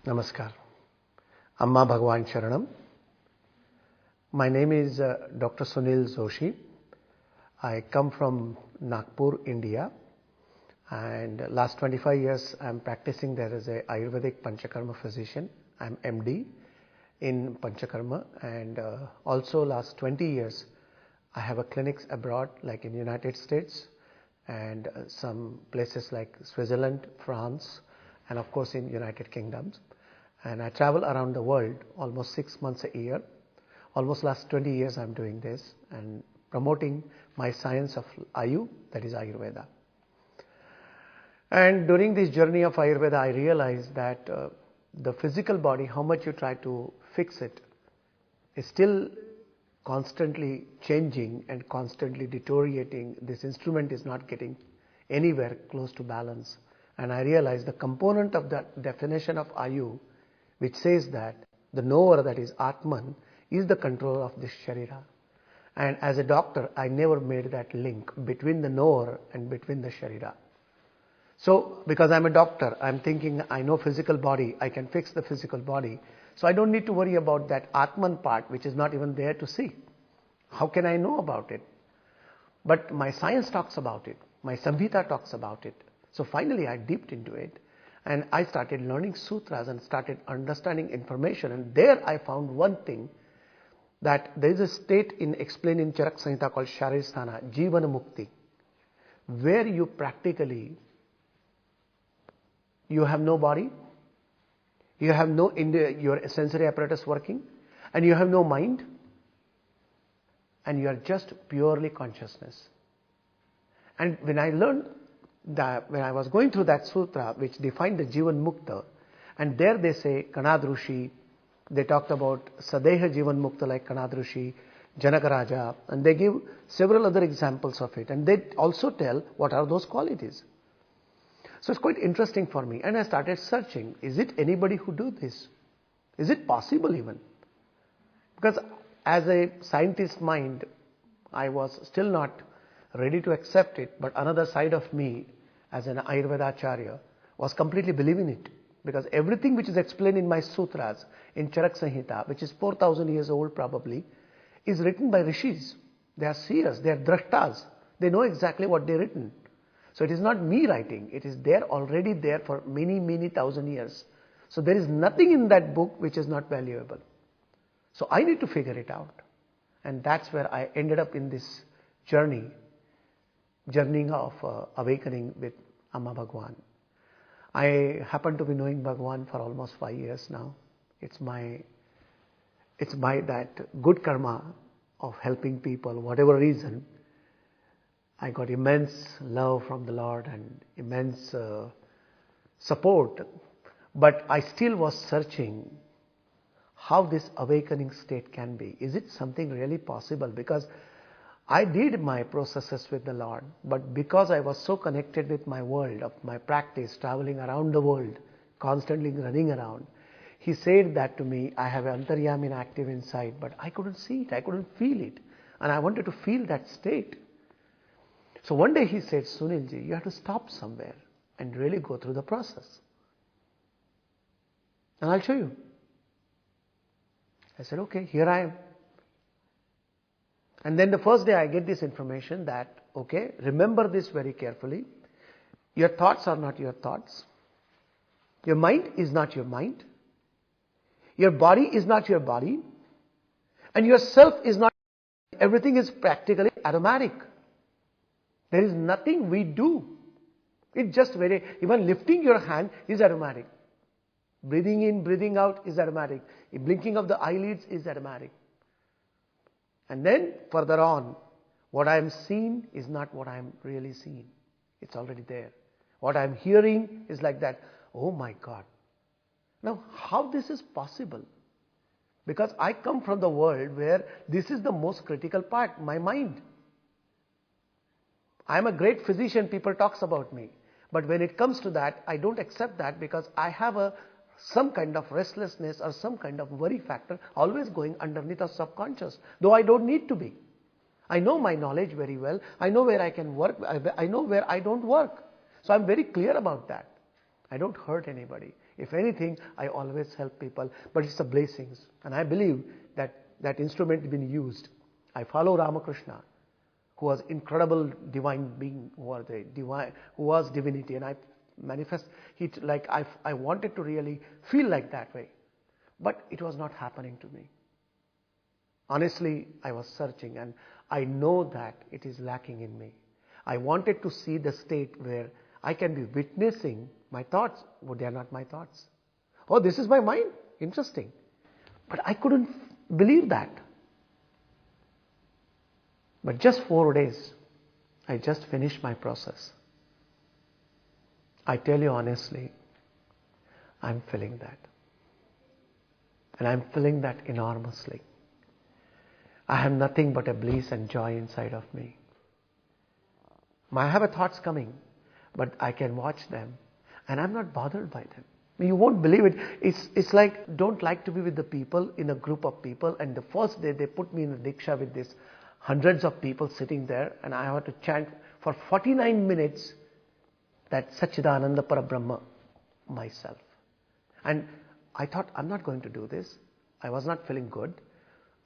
Namaskar. Amma Bhagavan Sharanam. My name is Dr. Sunil Joshi. I come from Nagpur, India, and last 25 years I am practicing there as a Ayurvedic Panchakarma physician. I am MD in Panchakarma, and also last 20 years I have a clinics abroad, like in United States and some places like Switzerland, France, and of course in United Kingdoms. And I travel around the world almost 6 months a year. Almost last 20 years I am doing this and promoting my science of Ayu, that is Ayurveda. And during this journey of Ayurveda, I realized that the physical body, how much you try to fix it, is still constantly changing and constantly deteriorating. This instrument is not getting anywhere close to balance. And I realized the component of that definition of Ayu, which says that the knower, that is Atman, is the controller of this Sharira. And as a doctor, I never made that link between the knower and between the Sharira. So, because I'm a doctor, I'm thinking I know physical body, I can fix the physical body. So I don't need to worry about that Atman part, which is not even there to see. How can I know about it? But my science talks about it. My Samhita talks about it. So finally I dipped into it. And I started learning sutras and started understanding information. And there I found one thing, that there is a state explained in Charak Samhita called Sharirasthana, Jivana Mukti, where you practically, you have no body, you have no your sensory apparatus working, and you have no mind, and you are just purely consciousness. And when I learned that, when I was going through that sutra which defined the Jivan Mukta, and there they say Kanadrushi, they talked about Sadeha Jivan Mukta like Kanadrushi, Janakaraja, and they give several other examples of it, and they also tell what are those qualities. So it's quite interesting for me, and I started searching, is it anybody who do this? Is it possible even? Because as a scientist mind, I was still not ready to accept it, but another side of me as an Ayurveda Acharya was completely believing it, because everything which is explained in my sutras, in Charak Samhita, which is 4,000 years old probably, is written by rishis. They are seers, they are drashtas, they know exactly what they written. So it is not me writing, it is there already there for many thousand years. So there is nothing in that book which is not valuable. So I need to figure it out. And that's where I ended up in this journey of awakening with Amma Bhagavan. I happen to be knowing Bhagavan for almost 5 years now. It's my that good karma of helping people, whatever reason. I got immense love from the Lord and immense support. But I still was searching how this awakening state can be. Is it something really possible? Because I did my processes with the Lord, but because I was so connected with my world, of my practice, traveling around the world, constantly running around, He said that to me, I have Antaryamin active inside, but I couldn't see it, I couldn't feel it. And I wanted to feel that state. So one day He said, Sunilji, you have to stop somewhere and really go through the process. And I'll show you. I said, okay, here I am. And then the first day I get this information that, okay, remember this very carefully. Your thoughts are not your thoughts. Your mind is not your mind. Your body is not your body. And yourself is not. Everything is practically automatic. There is nothing we do. It's just even lifting your hand is automatic. Breathing in, breathing out is automatic. Blinking of the eyelids is automatic. And then further on, what I am seeing is not what I am really seeing. It's already there. What I am hearing is like that. Oh my God. Now, how this is possible? Because I come from the world where this is the most critical part, my mind. I am a great physician, people talks about me. But when it comes to that, I don't accept that because I have some kind of restlessness or some kind of worry factor always going underneath of subconscious, though I don't need to be. I know my knowledge very well. I know where I can work. I know where I don't work. So I'm very clear about that. I don't hurt anybody. If anything, I always help people, but it's the blessings. And I believe that that instrument has been used. I follow Ramakrishna, who was incredible divine being, who was divinity, and I manifest it like I wanted to really feel like that way. But it was not happening to me. Honestly, I was searching, and I know that it is lacking in me. I wanted to see the state where I can be witnessing my thoughts, but they are not my thoughts. Oh, this is my mind. Interesting. But I couldn't believe that. But just 4 days, I just finished my process. I tell you honestly, I'm feeling that. And I'm feeling that enormously. I have nothing but a bliss and joy inside of me. I have thoughts coming, but I can watch them, and I'm not bothered by them. You won't believe it. It's like, don't like to be with the people in a group of people, and the first day they put me in a diksha with this hundreds of people sitting there, and I have to chant for 49 minutes that Satchidananda Parabrahma myself. And I thought, I'm not going to do this. I was not feeling good.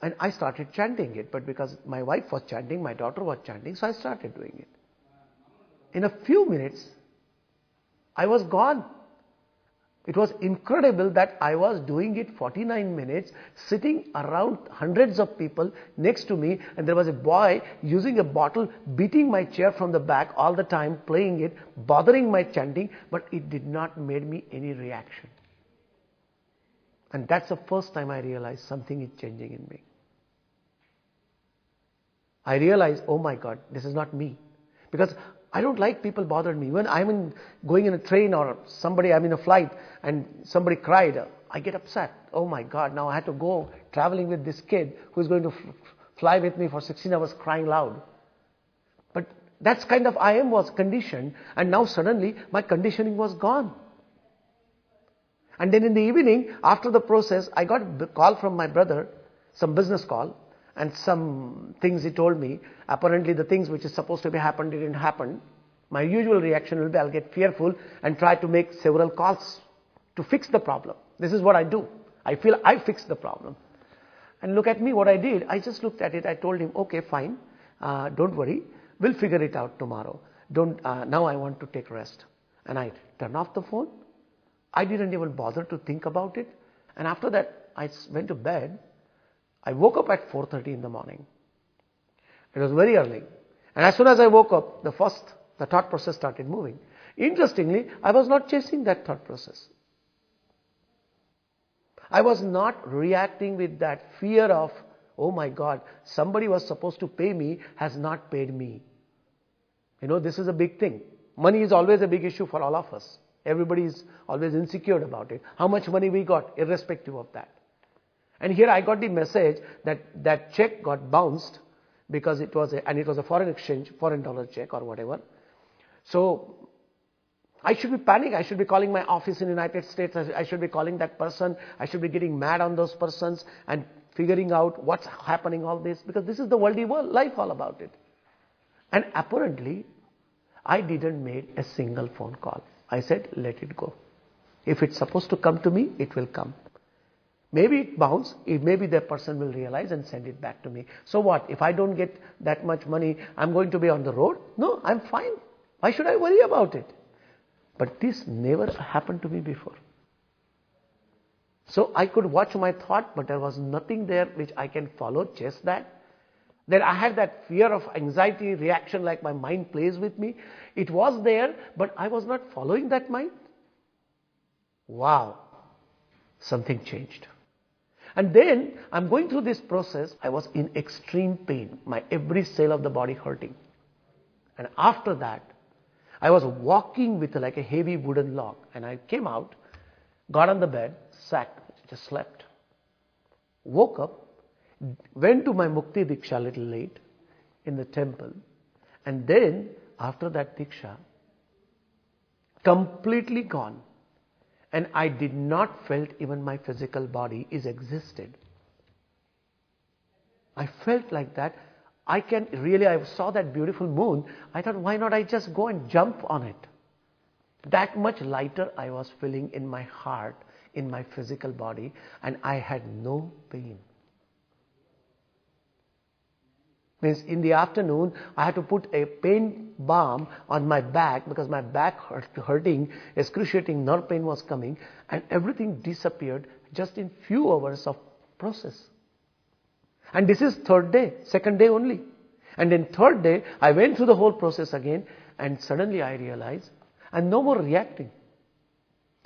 And I started chanting it, but because my wife was chanting, my daughter was chanting, so I started doing it. In a few minutes, I was gone. It was incredible that I was doing it 49 minutes, sitting around hundreds of people next to me, and there was a boy using a bottle, beating my chair from the back all the time, playing it, bothering my chanting, but it did not make me any reaction. And that's the first time I realized something is changing in me. I realized, oh my God, this is not me. Because I don't like people bother me. When I'm going in a train or I'm in a flight and somebody cried, I get upset. Oh my God, now I have to go traveling with this kid who's going to fly with me for 16 hours crying loud. But that's kind of I was conditioned, and now suddenly my conditioning was gone. And then in the evening, after the process, I got a call from my brother, some business call, and some things he told me. Apparently the things which is supposed to be happened didn't happen. My usual reaction will be I'll get fearful and try to make several calls to fix the problem. This is what I do. I feel I fixed the problem. And look at me, what I did. I just looked at it. I told him, okay, fine. Don't worry. We'll figure it out tomorrow. Now I want to take rest. And I turned off the phone. I didn't even bother to think about it. And after that, I went to bed. I woke up at 4:30 in the morning. It was very early. And as soon as I woke up, the thought process started moving. Interestingly, I was not chasing that thought process. I was not reacting with that fear of, oh my God, somebody was supposed to pay me, has not paid me. This is a big thing. Money is always a big issue for all of us. Everybody is always insecure about it. How much money we got, irrespective of that. And here I got the message that check got bounced because it was a foreign dollar check or whatever. So I should be panicking. I should be calling my office in the United States. I should be calling that person. I should be getting mad on those persons and figuring out what's happening, all this, because this is the worldly life all about it. And apparently, I didn't make a single phone call. I said, let it go. If it's supposed to come to me, it will come. Maybe it bounces, maybe the person will realize and send it back to me. So what? If I don't get that much money, I'm going to be on the road? No, I'm fine. Why should I worry about it? But this never happened to me before. So I could watch my thought, but there was nothing there which I can follow, chase that. Then I had that fear of anxiety reaction, like my mind plays with me. It was there, but I was not following that mind. Wow, something changed. And then I'm going through this process. I was in extreme pain, my every cell of the body hurting. And after that, I was walking with like a heavy wooden log. And I came out, got on the bed, sat, just slept. Woke up, went to my Mukti Diksha a little late in the temple. And then, after that Diksha, completely gone. And I did not felt even my physical body is existed. I felt like that. I saw that beautiful moon. I thought, why not I just go and jump on it? That much lighter I was feeling in my heart, in my physical body, and I had no pain. Means in the afternoon, I had to put a pain balm on my back because my back hurting, excruciating nerve pain was coming, and everything disappeared just in few hours of process. And this is third day, second day only. And then third day, I went through the whole process again, and suddenly I realized I'm no more reacting.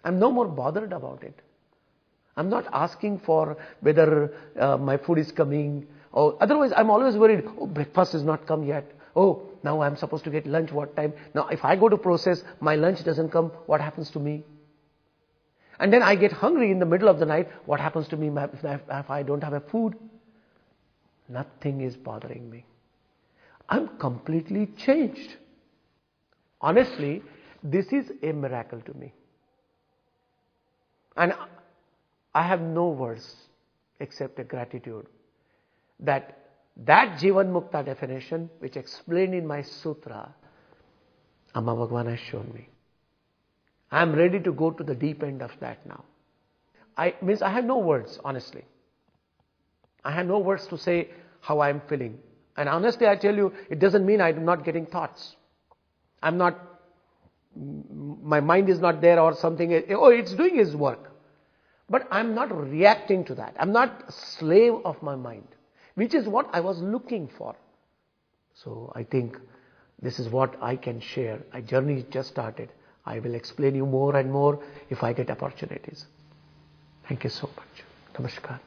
I'm no more bothered about it. I'm not asking for whether my food is coming. Or otherwise, I'm always worried, oh, breakfast is not come yet. Oh, now I'm supposed to get lunch, what time? Now, if I go to process, my lunch doesn't come, what happens to me? And then I get hungry in the middle of the night, what happens to me if I don't have a food? Nothing is bothering me. I'm completely changed. Honestly, this is a miracle to me. And I have no words except a gratitude that Jivan Mukta definition, which explained in my sutra, Amma Bhagavan has shown me. I am ready to go to the deep end of that now. I have no words, honestly. I have no words to say how I am feeling. And honestly, I tell you, it doesn't mean I am not getting thoughts. My mind is not there or something. Oh, it's doing its work. But I'm not reacting to that. I'm not a slave of my mind, which is what I was looking for. So I think this is what I can share. My journey just started. I will explain you more and more if I get opportunities. Thank you so much. Namaskar.